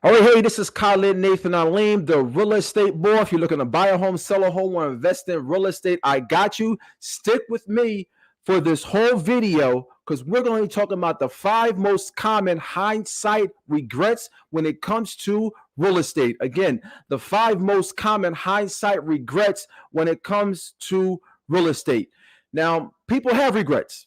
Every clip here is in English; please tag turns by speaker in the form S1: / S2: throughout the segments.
S1: All right, hey, this is Khalid Nathan Aleem, the real estate boy. If you're looking to buy a home, sell a home, or invest in real estate, I got you. Stick with me for this whole video because we're going to be talking about the 5 most common hindsight regrets when it comes to real estate. Again, the 5 most common hindsight regrets when it comes to real estate. Now, people have regrets.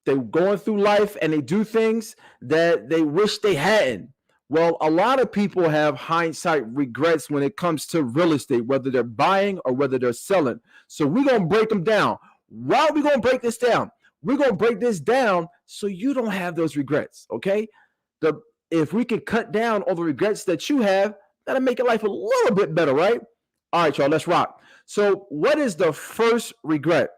S1: They're going through life and they do things that they wish they hadn't. Well, a lot of people have hindsight regrets when it comes to real estate, whether they're buying or whether they're selling. So we're going to break them down. Why are we going to break this down? We're going to break this down so you don't have those regrets, okay? If we can cut down all the regrets that you have, that'll make your life a little bit better, right? All right, y'all, let's rock. So what is the first regret?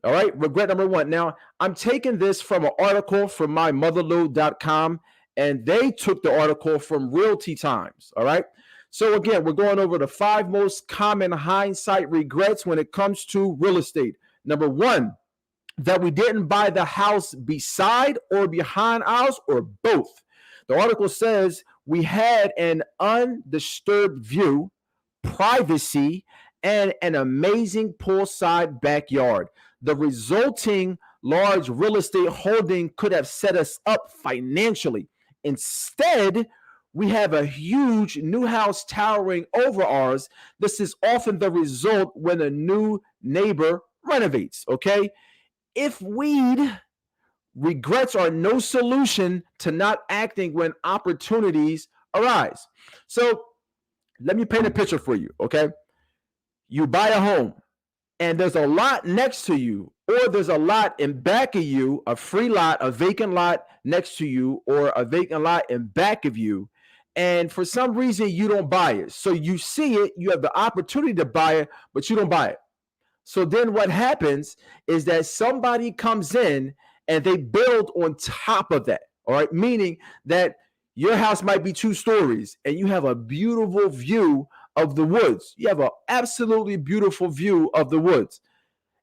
S1: All right, regret number one. Now, I'm taking this from an article from mymotherlode.com, and they took the article from Realty Times. All right. So again, we're going over the 5 most common hindsight regrets when it comes to real estate. Number one, that we didn't buy the house beside or behind ours or both. The article says we had an undisturbed view, privacy, and an amazing poolside backyard. The resulting large real estate holding could have set us up financially. Instead, we have a huge new house towering over ours. This is often the result when a new neighbor renovates, okay? If regrets are no solution to not acting when opportunities arise. So let me paint a picture for you, okay? You buy a home and there's a lot next to you, or there's a lot in back of you, a free lot, a vacant lot next to you, or a vacant lot in back of you. And for some reason, you don't buy it. So you see it, you have the opportunity to buy it, but you don't buy it. So then what happens is that somebody comes in and they build on top of that. All right. Meaning that your house might be 2 stories and you have a beautiful view of the woods. You have an absolutely beautiful view of the woods.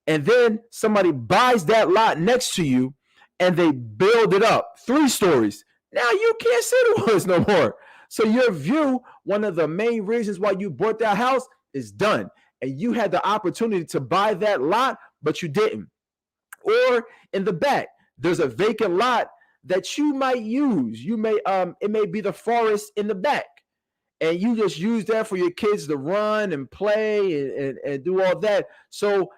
S1: And then somebody buys that lot next to you and they build it up 3 stories. Now you can't see the woods no more. So your view, one of the main reasons why you bought that house, is done. And you had the opportunity to buy that lot, but you didn't. Or in the back, there's a vacant lot that you might use. It may be the forest in the back. And you just use that for your kids to run and play and do all that. So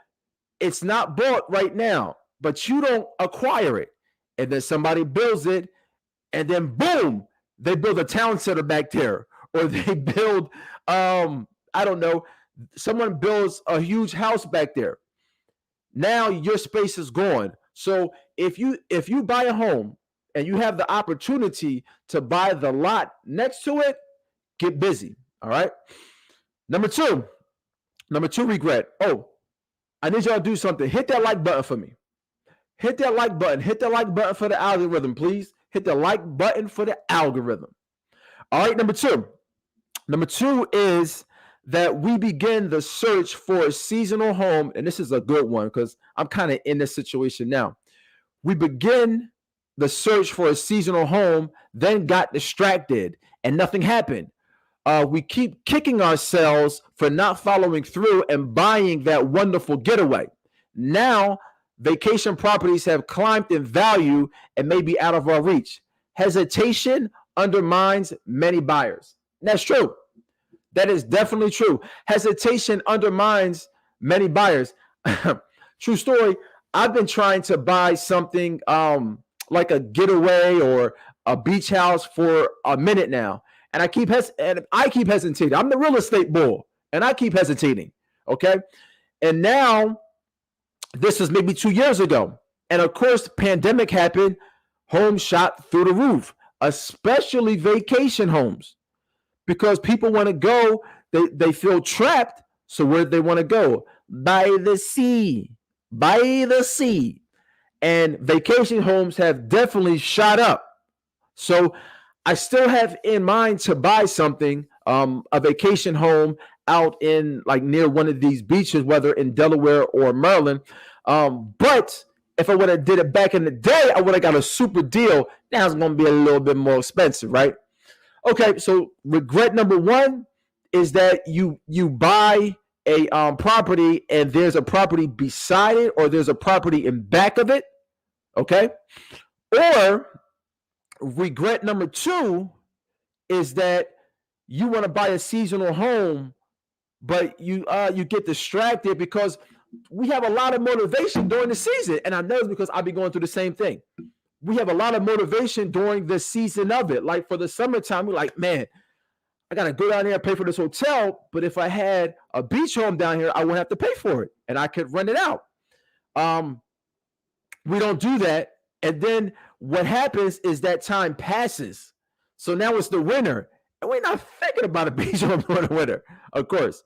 S1: it's not bought right now, but you don't acquire it. And then somebody builds it, and then boom, they build a town center back there. Or they build, I don't know, someone builds a huge house back there. Now your space is gone. So if you buy a home and you have the opportunity to buy the lot next to it, get busy. All right. Number two regret. Oh, I need y'all to do something. Hit that like button for me. Hit that like button. Hit the like button for the algorithm, please. Hit the like button for the algorithm. All right. Number two is that we begin the search for a seasonal home. And this is a good one because I'm kind of in this situation now. We begin the search for a seasonal home, then got distracted and nothing happened. We keep kicking ourselves for not following through and buying that wonderful getaway. Now, vacation properties have climbed in value and may be out of our reach. Hesitation undermines many buyers. That's true. That is definitely true. Hesitation undermines many buyers. True story. I've been trying to buy something like a getaway or a beach house for a minute now. And I keep hesitating. I'm the real estate bull and I keep hesitating. Okay. And now this was maybe 2 years ago. And of course, the pandemic happened. Homes shot through the roof, especially vacation homes. Because people want to go, they feel trapped. So where do they want to go? By the sea. And vacation homes have definitely shot up. So I still have in mind to buy something, a vacation home out in like near one of these beaches, whether in Delaware or Maryland. But if I would have did it back in the day, I would have got a super deal. Now it's going to be a little bit more expensive, right? Okay, so regret number one is that you buy a property and there's a property beside it or there's a property in back of it. Okay, or regret number two is that you want to buy a seasonal home, but you get distracted because we have a lot of motivation during the season, and I know it's because I'll be going through the same thing. We have a lot of motivation during the season of it. Like for the summertime, we're like, man, I gotta go down there and pay for this hotel. But if I had a beach home down here, I wouldn't have to pay for it, and I could rent it out. Um, we don't do that, and then what happens is that time passes. So now it's the winter, and we're not thinking about a beach home during the winter, of course.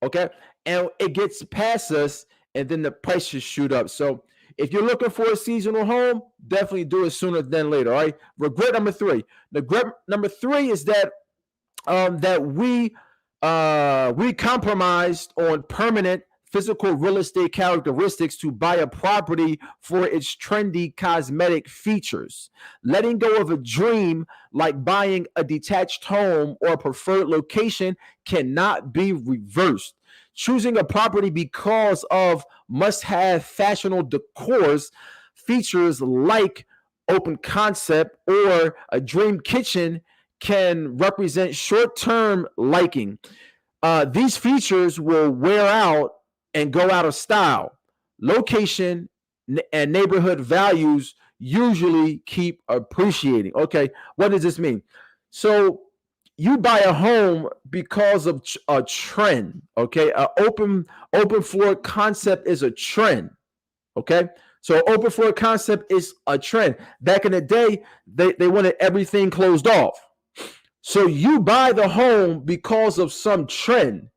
S1: Okay, and it gets past us, and then the prices shoot up. So if you're looking for a seasonal home, definitely do it sooner than later. All right. Regret number three. Regret number three is that we compromised on permanent physical real estate characteristics to buy a property for its trendy cosmetic features. Letting go of a dream like buying a detached home or a preferred location cannot be reversed. Choosing a property because of must-have fashionable decors features like open concept or a dream kitchen can represent short-term liking. These features will wear out and go out of style. Location and neighborhood values usually keep appreciating. Okay, what does this mean? So you buy a home because of a trend. Okay, an open floor concept is a trend. Okay, so open floor concept is a trend. Back in the day, they wanted everything closed off. So you buy the home because of some trend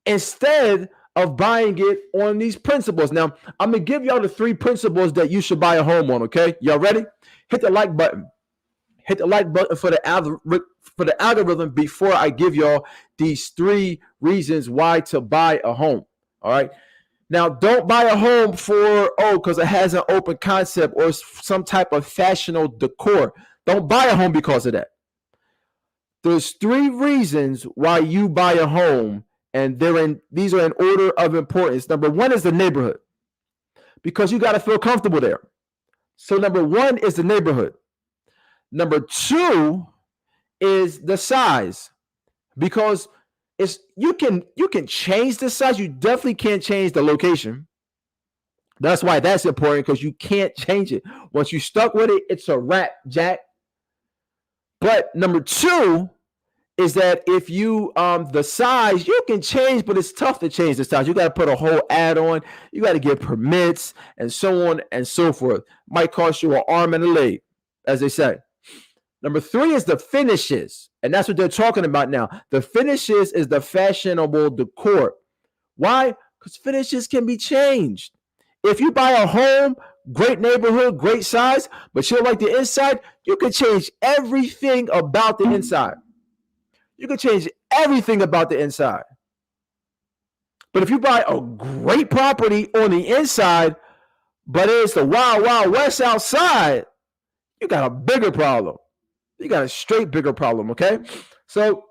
S1: instead of buying it on these principles. Now, I'm going to give y'all the three principles that you should buy a home on, okay? Y'all ready? Hit the like button. Hit the like button for the algorithm before I give y'all these three reasons why to buy a home, all right? Now, don't buy a home because it has an open concept or some type of fashionable decor. Don't buy a home because of that. There's three reasons why you buy a home, and these are in order of importance. Number one is the neighborhood, because you got to feel comfortable there. So number one is the neighborhood. Number two is the size, because you can change the size. You definitely can't change the location. That's why that's important, because you can't change it. Once you're stuck with it, it's a wrap, Jack. But number two is that if you the size you can change, but it's tough to change the size. You got to put a whole add-on. You got to get permits and so on and so forth. Might cost you an arm and a leg, as they say. Number three is the finishes, and that's what they're talking about now. The finishes is the fashionable decor. Why? Because finishes can be changed. If you buy a home, great neighborhood, great size, but you don't like the inside, you can change everything about the inside. You can change everything about the inside. But if you buy a great property on the inside, but it's the wild, wild west outside, you got a bigger problem. You got a straight bigger problem, okay? So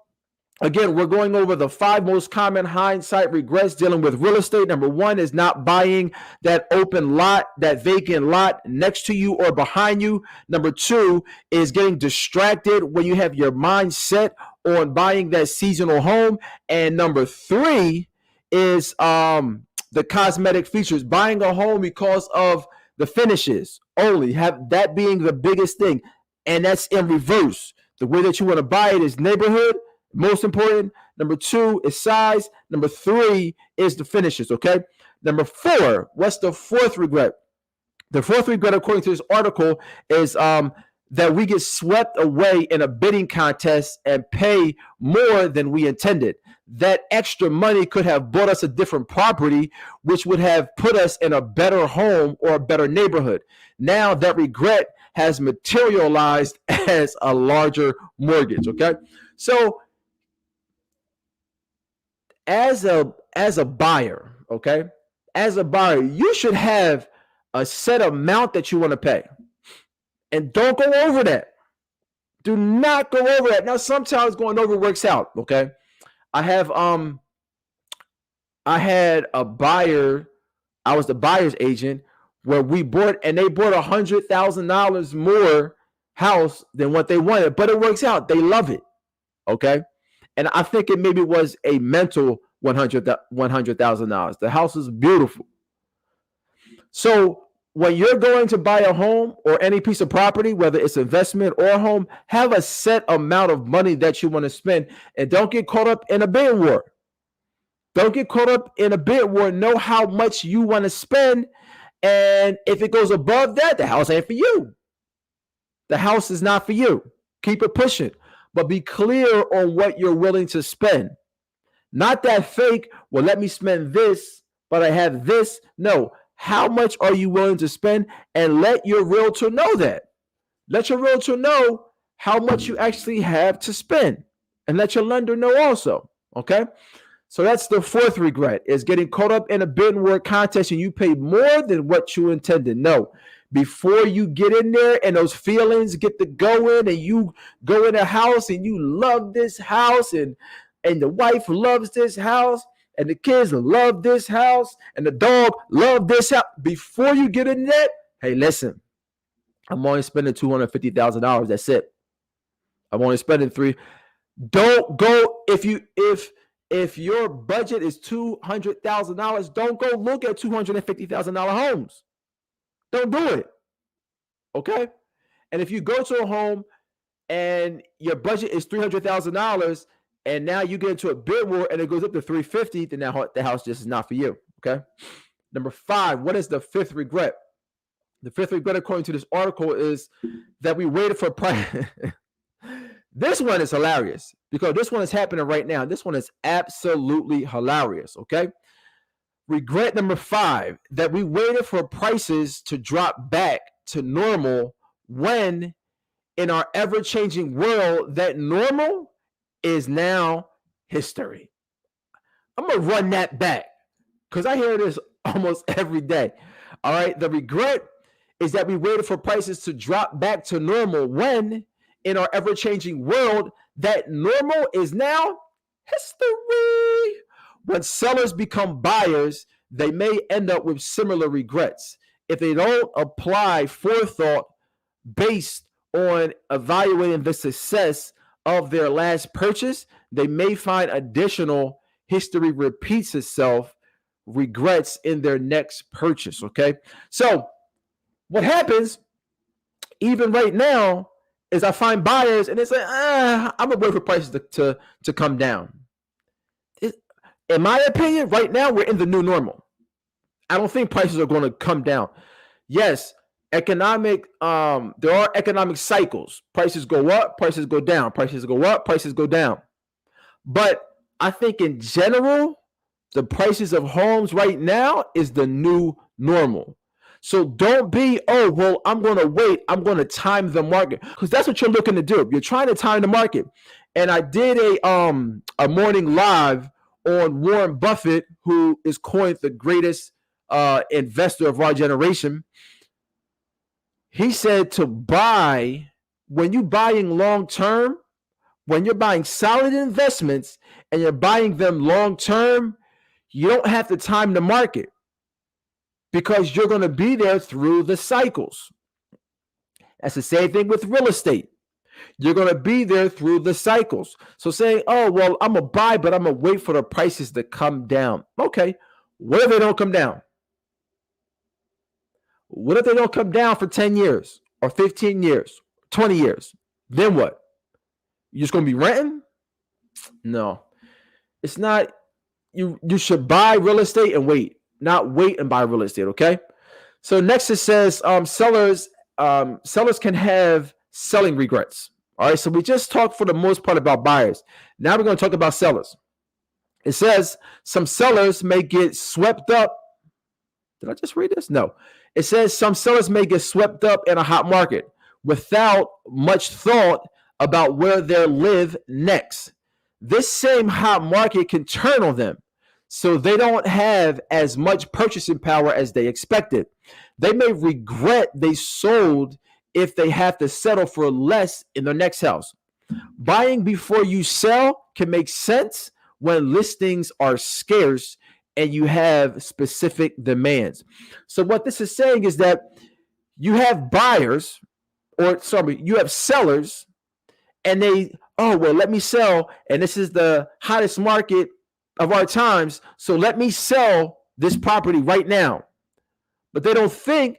S1: again, we're going over the 5 most common hindsight regrets dealing with real estate. Number one is not buying that open lot, that vacant lot next to you or behind you. Number two is getting distracted when you have your mind set on buying that seasonal home. And number three is the cosmetic features, buying a home because of the finishes only, have that being the biggest thing. And that's in reverse. The way that you want to buy it is neighborhood, most important. Number two is size. Number three is the finishes, okay? Number four, what's the fourth regret? The fourth regret, according to this article, is that we get swept away in a bidding contest and pay more than we intended. That extra money could have bought us a different property, which would have put us in a better home or a better neighborhood. Now that regret has materialized as a larger mortgage, okay? So as a buyer, okay, as a buyer, you should have a set amount that you want to pay. And don't go over that. Do not go over that. Now, sometimes going over works out. Okay. I had a buyer. I was the buyer's agent where they bought $100,000 more house than what they wanted, but it works out. They love it. Okay. And I think it maybe was a mental $100,000. The house is beautiful. So when you're going to buy a home or any piece of property, whether it's investment or a home, have a set amount of money that you want to spend, and don't get caught up in a bid war. Don't get caught up in a bid war. Know how much you want to spend. And if it goes above that, the house ain't for you. The house is not for you. Keep it pushing, but be clear on what you're willing to spend. Not that fake, well, let me spend this, but I have this. No. How much are you willing to spend? And let your realtor know that. Let your realtor know how much you actually have to spend. And let your lender know also. Okay? So that's the fourth regret, is getting caught up in a bid war contest and you paid more than what you intended. No. Before you get in there and those feelings get to going and you go in a house and you love this house and the wife loves this house, and the kids love this house, and the dog love this house. Before you get in that, hey, listen, I'm only spending $250,000. That's it. I'm only spending $3. Don't go if your budget is $200,000. Don't go look at $250,000 homes. Don't do it. Okay. And if you go to a home and your budget is $300,000. And now you get into a bid war and it goes up to $350,000, then the house just is not for you. Okay. Number 5, what is the fifth regret? The fifth regret, according to this article, is that we waited for price. This one is hilarious because this one is happening right now. This one is absolutely hilarious. Okay. Regret number 5, that we waited for prices to drop back to normal when in our ever-changing world, that normal is now history. I'm going to run that back because I hear this almost every day. All right. The regret is that we waited for prices to drop back to normal when in our ever-changing world, that normal is now history. When sellers become buyers, they may end up with similar regrets if they don't apply forethought based on evaluating the success of their last purchase. They may find additional history repeats itself regrets in their next purchase. Okay. So what happens even right now is I find buyers and it's like, I'm gonna wait for prices to come down. In my opinion, right now we're in the new normal. I don't think prices are going to come down. Yes, there are economic cycles. Prices go up, prices go down, prices go up, prices go down. But I think in general, the prices of homes right now is the new normal. So don't be, I'm going to wait. I'm going to time the market, because that's what you're looking to do. You're trying to time the market. And I did a morning live on Warren Buffett, who is coined the greatest investor of our generation. He said to buy, when you're buying long term, when you're buying solid investments and you're buying them long term, you don't have to time the market because you're going to be there through the cycles. That's the same thing with real estate. You're going to be there through the cycles. So saying, I'm going to buy, but I'm going to wait for the prices to come down. Okay. What if they don't come down? What if they don't come down for 10 years or 15 years, 20 years? Then what? You're just going to be renting? No, it's not. You should buy real estate and wait, not wait and buy real estate. Okay. So next it says sellers can have selling regrets. All right. So we just talked for the most part about buyers. Now we're going to talk about sellers. It says some sellers may get swept up. Did I just read this? No. It says some sellers may get swept up in a hot market without much thought about where they'll live next. This same hot market can turn on them, so they don't have as much purchasing power as they expected. They may regret they sold if they have to settle for less in their next house. Buying before you sell can make sense when listings are scarce and you have specific demands. So what this is saying is that you have buyers, or sorry, you have sellers, and they, oh, well, let me sell, and this is the hottest market of our times, so let me sell this property right now. But they don't think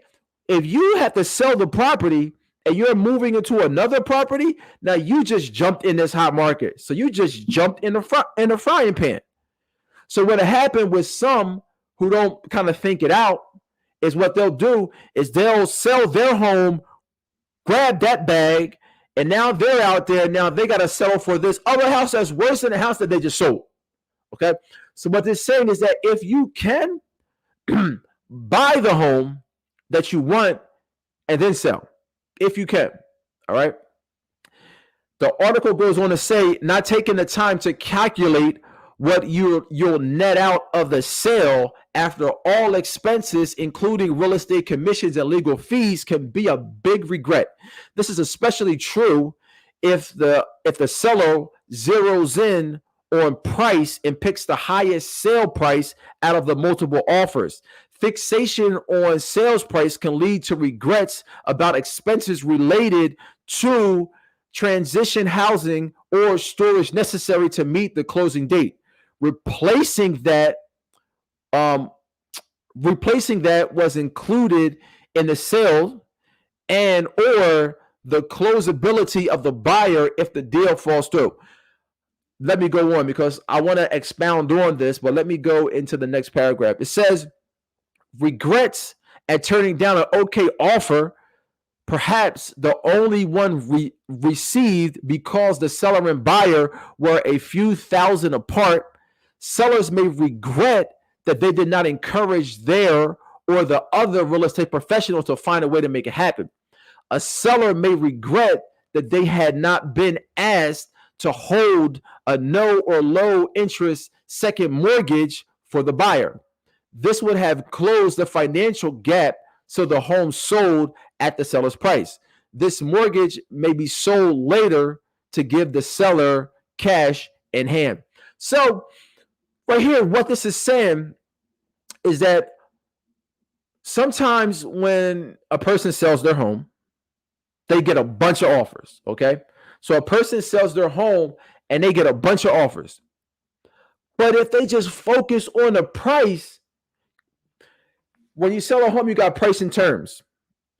S1: if you have to sell the property and you're moving into another property, now you just jumped in this hot market. So you just jumped in the frying pan. So what happened with some who don't kind of think it out is what they'll do is they'll sell their home, grab that bag, and now they're out there. Now they got to settle for this other house that's worse than the house that they just sold. Okay. So what they're saying is that if you can buy the home that you want and then sell, if you can. All right. The article goes on to say, not taking the time to calculate what you'll net out of the sale after all expenses, including real estate commissions and legal fees, can be a big regret. This is especially true if the seller zeroes in on price and picks the highest sale price out of the multiple offers. Fixation on sales price can lead to regrets about expenses related to transition housing or storage necessary to meet the closing date. Replacing that was included in the sale and or the closability of the buyer if the deal falls through. Let me go on because I want to expound on this, but let me go into the next paragraph. It says, regrets at turning down an okay offer, perhaps the only one received because the seller and buyer were a few thousand apart. Sellers may regret that they did not encourage their or the other real estate professional to find a way to make it happen. A seller may regret that they had not been asked to hold a no or low interest second mortgage for the buyer. This would have closed the financial gap so the home sold at the seller's price. This mortgage may be sold later to give the seller cash in hand. So right here, what this is saying is that sometimes when a person sells their home, they get a bunch of offers, okay? So a person sells their home and they get a bunch of offers. But if they just focus on the price, when you sell a home, you got price and terms,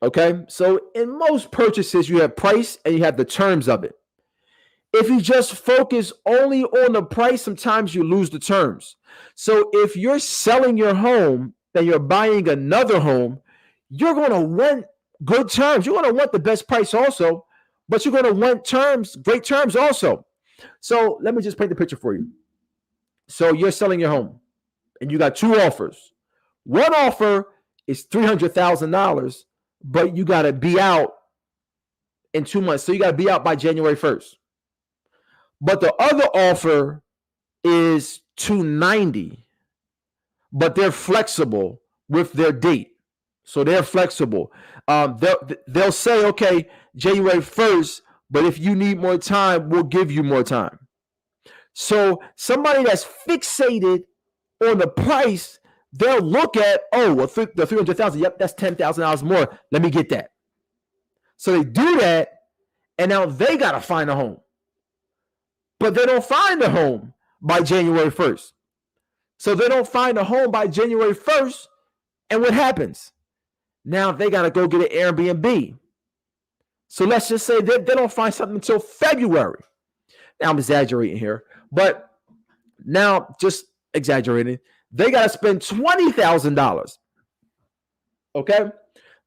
S1: okay? So in most purchases, you have price and you have the terms of it. If you just focus only on the price, sometimes you lose the terms. So if you're selling your home and you're buying another home, you're going to want good terms. You're going to want the best price also, but you're going to want terms, great terms also. So let me just paint the picture for you. So you're selling your home and you got two offers. One offer is $300,000, but you got to be out in 2 months. So you got to be out by January 1st. But the other offer is $290, but they're flexible with their date. So they're flexible. They'll say, okay, January 1st, but if you need more time, we'll give you more time. So somebody that's fixated on the price, they'll look at, oh, well, the $300,000, yep, that's $10,000 more. Let me get that. So they do that, and now they got to find a home. But they don't find a home by January 1st. So they don't find a home by January 1st, and what happens? Now they got to go get an Airbnb. So let's just say they don't find something until February. Now I'm exaggerating here, but now just exaggerating. They got to spend $20,000. Okay?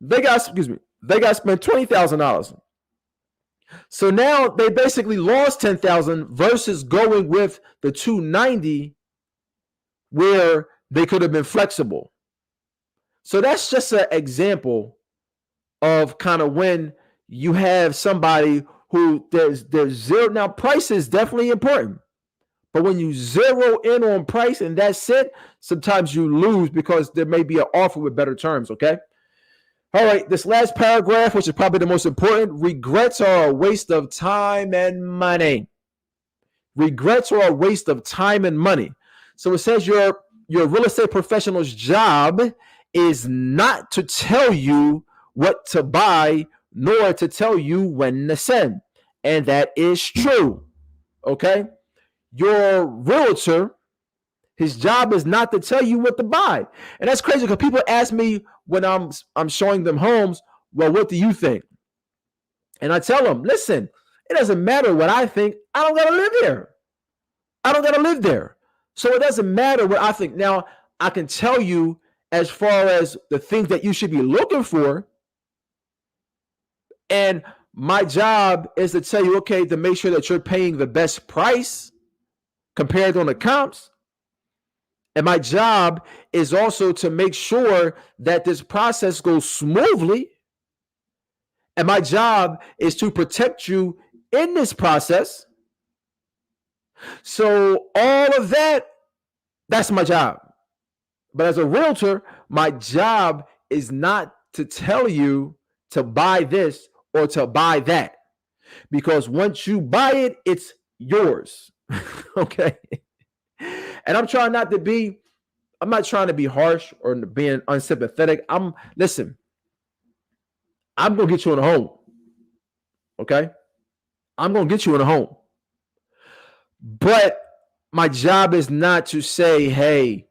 S1: They got to spend $20,000. So now they basically lost $10,000 versus going with the $290 where they could have been flexible. So that's just an example of kind of when you have somebody who there's zero. Now, price is definitely important, but when you zero in on price and that's it, sometimes you lose because there may be an offer with better terms. Okay. All right, this last paragraph, which is probably the most important, regrets are a waste of time and money. Regrets are a waste of time and money. So it says your real estate professional's job is not to tell you what to buy, nor to tell you when to sell. And that is true. Okay? Your realtor, his job is not to tell you what to buy. And that's crazy because people ask me when I'm showing them homes, well, what do you think? And I tell them, listen, it doesn't matter what I think. I don't got to live there. I don't got to live there. So it doesn't matter what I think. Now, I can tell you as far as the things that you should be looking for. And my job is to tell you, okay, to make sure that you're paying the best price compared on the comps. And my job is also to make sure that this process goes smoothly. And my job is to protect you in this process. So all of that, that's my job. But as a realtor, my job is not to tell you to buy this or to buy that. Because once you buy it, it's yours. Okay. And I'm not trying to be harsh or being unsympathetic. Listen, I'm going to get you in a home. Okay. I'm going to get you in a home. But my job is not to say, hey,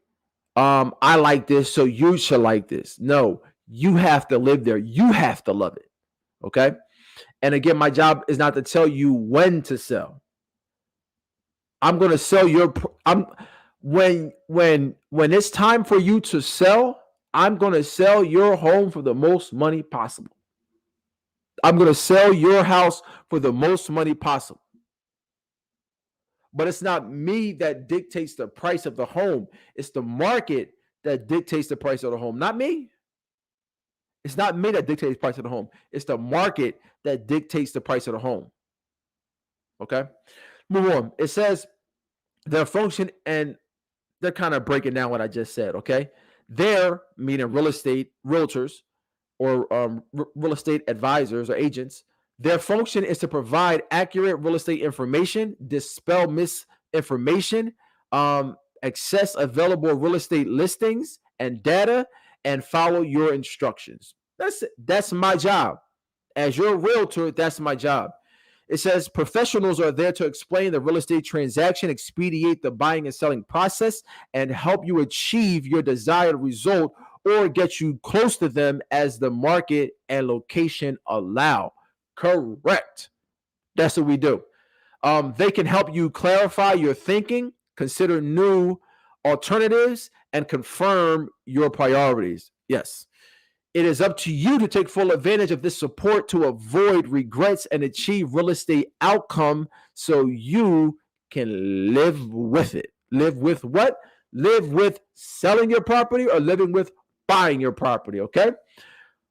S1: I like this, so you should like this. No, you have to live there. You have to love it. Okay. And again, my job is not to tell you when to sell. I'm going to sell when it's time for you to sell, I'm going to sell your home for the most money possible. I'm going to sell your house for the most money possible. But it's not me that dictates the price of the home. It's the market that dictates the price of the home, not me. It's not me that dictates the price of the home. It's the market that dictates the price of the home. Okay? Move on. It says their function, and they're kind of breaking down what I just said, okay? They're, meaning real estate realtors or real estate advisors or agents, their function is to provide accurate real estate information, dispel misinformation, access available real estate listings and data, and follow your instructions. That's my job. As your realtor, that's my job. It says professionals are there to explain the real estate transaction, expedite the buying and selling process, and help you achieve your desired result or get you close to them as the market and location allow. Correct. That's what we do. They can help you clarify your thinking, consider new alternatives, and confirm your priorities. Yes. It is up to you to take full advantage of this support to avoid regrets and achieve real estate outcome so you can live with it. Live with what? Live with selling your property or living with buying your property, okay?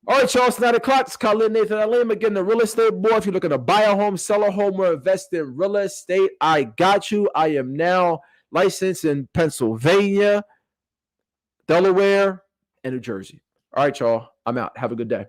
S1: All right, y'all, it's 9 o'clock. It's Khalid Nathan Aleem, again, the real estate boy. If you're looking to buy a home, sell a home, or invest in real estate, I got you. I am now licensed in Pennsylvania, Delaware, and New Jersey. All right, y'all, I'm out. Have a good day.